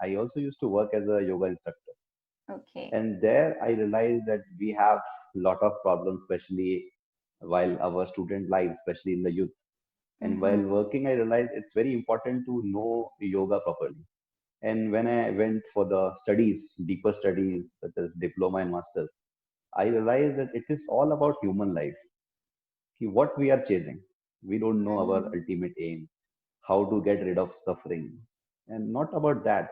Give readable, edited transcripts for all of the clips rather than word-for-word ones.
I also used to work as a yoga instructor. Okay. And there I realized that we have a lot of problems, especially while our student life, especially in the youth. And while Mm-hmm. working, I realized it's very important to know yoga properly. And when I went for the studies, deeper studies such as diploma and masters, I realized that it is all about human life. What we are chasing. We don't know our Mm-hmm. ultimate aim, how to get rid of suffering. And not about that.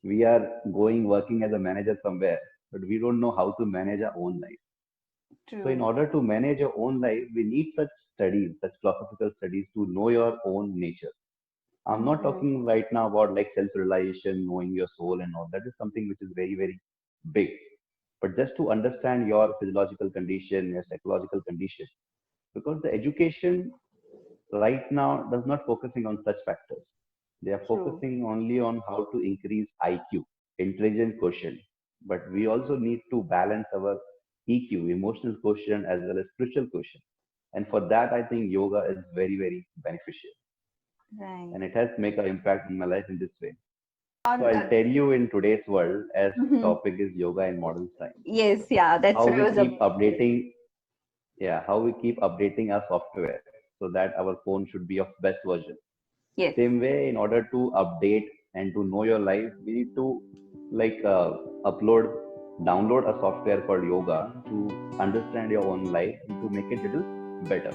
We are going working as a manager somewhere, but we don't know how to manage our own life. So, in True. order to manage your own life, we need such studies, such philosophical studies to know your own nature. I'm not Mm-hmm. talking right now about like self realization, knowing your soul, and all. That is something which is very, very big. But just to understand your physiological condition, your psychological condition, because the education right now does not focusing on such factors. They are True. focusing only on how to increase IQ, intelligent quotient. But we also need to balance our EQ, emotional quotient, as well as spiritual quotient. And for that, I think yoga is very, very beneficial. Right. And it has make an impact in my life in this way. So On I'll tell you in today's world, as Mhm. topic is yoga in modern science, Yes, yeah, that's how what I we was keep about to say. updating, yeah, how we keep updating our software so that our phone should be of best version. Yes. Same way, in order to update and to know your life, we need to like upload, download a software called yoga to understand your own life and to make it little better.